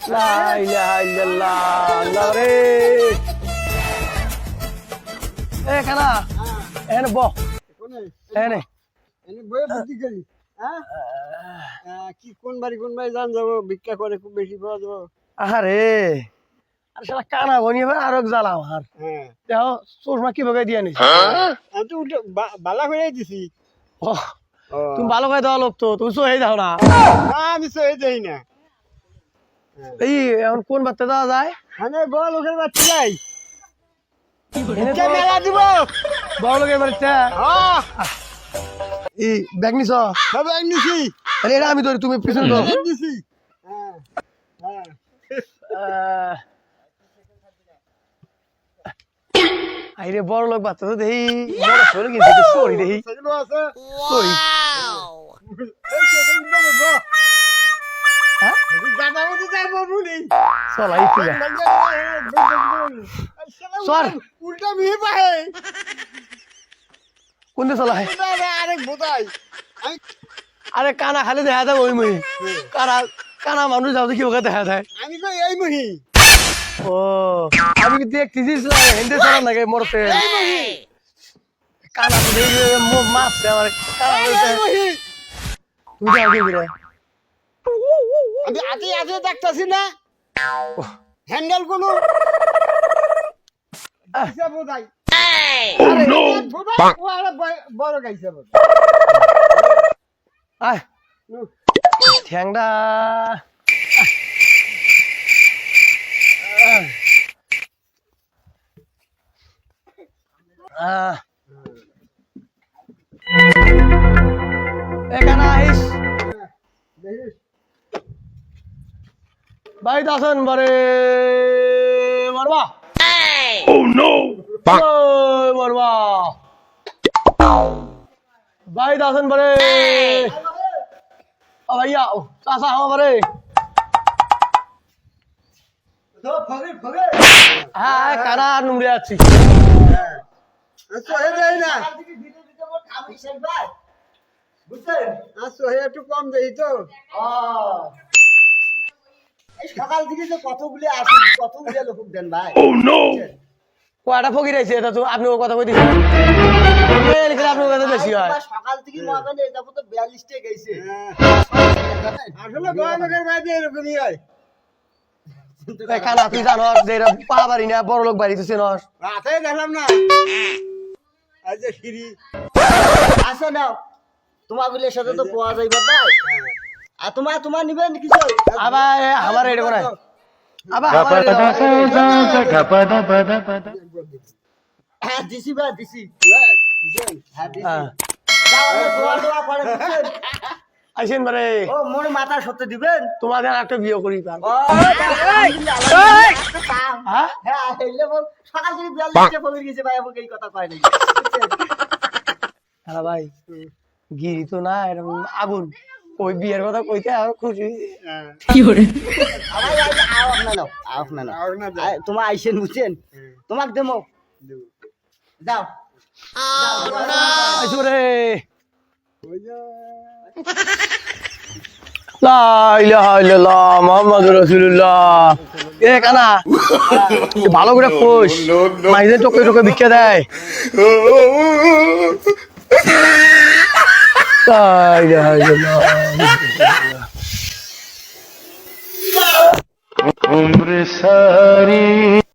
লা ইলাহা ইল্লাল্লাহ আল্লাহ রে এ কানা এনে বহ এনে এনে বয়ে বুদ্ধি করি হ্যাঁ কি কোন বাড়ি জান যাবো ভিক্ষা করে খুব বেশি পাওয়া যাবো আহারে আর শালা কানা বনি ভাই আর এক জ্বালা আমার হ্যাঁ দেখো চশমা কি ভাবে দিয়া নিস আমি তো উঠে বালা হয়ে দিছি তুমি ভালো করে দেওয়া লোক তো তুমি সহে দাও না না আমি সহে যাই না এই এখন কোন বার্তা দেওয়া যায় মানে বড় লোকের বাচ্চা যাই এনে তো মেলা দিব বড় লোকের বাড়িতে হ্যাঁ এই ব্যাগ নিছ সব এক নিছি তাহলে এটা আমি ধরি তুমি পিছনে ধরো এক নিছি হ্যাঁ হ্যাঁ আইরে বড় লোক বাচ্চা তো দেই বড় সরে গেছে সরি দেই সেগুলো আছে সরি এই সেটা উঠে বসো হ্যাঁ গানা মধ্যে যাই বাবু নেই চল আই তুই সর উল্টা মিহি পাহে কোন দিকে চলা আরেক বোধাই আরে কানা খালি দেখা যায় ওই মুহি কানা কানা মানুষ যাও কি ওকে দেখা যায় আমি কই এই মহি ও আমি কি দেখতেছি হিন্দে চলা নাকি মরতে কানা তো দেখি মারছে আমার কানা বলতে এই মহি তুই যাও কি রে আমি আতে আতে দেখতাছি না হ্যান্ডেল কোন কিসা বোধাই আরে নো বোধাই ও আরে বড় গাইছে বোধাই আয় ঠ্যাংডা এখানে আইস ভাই দাসন বারে মারবা মারবা ভাই দাসন বারে ভাইয়া চাষা হওয়া বারে তো ফগে ফগে হ্যাঁ কানা নুমড়ে আছি সহে দেই না বুঝছেন সহে একটু কম দেই তো সকাল থেকে যে কতগুলি আসে কতগুলি লোক দেন ভাই কয়টা ফকির আছে এটা তো আপনি ও কথা কই দিছেন আপনি ও কথা বেশি হয় সকাল থেকে মহাকালে এটা তো 42 টা গেছে আসলে বড় লোকের বাইরে এরকমই হয় কানা তুই জানস যে এরা পা বাড়ি না বড় লোক বাড়ি তুই চেনস রাতে দেখলাম না আজ যে সিঁড়ি আসো নাও তোমাগুলোর সাথে তো পোয়া যাইবে না আর তোমার নিবেন কিছু আবার আমার এটা কোন আবার হ্যাঁ দিছি বা দিছি হ্যাঁ দিছি যাও দোয়া করে দিছেন আইসেন বারে ও মোর মাথা সত্য দিবেন তোমাদের একটা বিয়ে করি পার হ্যাঁ হ্যাঁ হইলে বল সকাল থেকে 42 টা ফকির গেছে ভাই আমাকে এই কথা কয় নাই হ্যাঁ ভাই গিরি তো না এরকম আগুন ওই বিয়ের কথা কইতে আর খুশি কি করে আওক না তোমার আইসেন বুঝছেন তোমাক দেমো যাও আইসো রে লা ইলাহা ইল্লাল্লাহ মুহাম্মাদুর রাসূলুল্লাহ এ কানা ভালো করে কোষ মাইজে টকে টকে ভিক্ষা দেয় লা ইলাহা ইল্লাল্লাহ उम्र सारी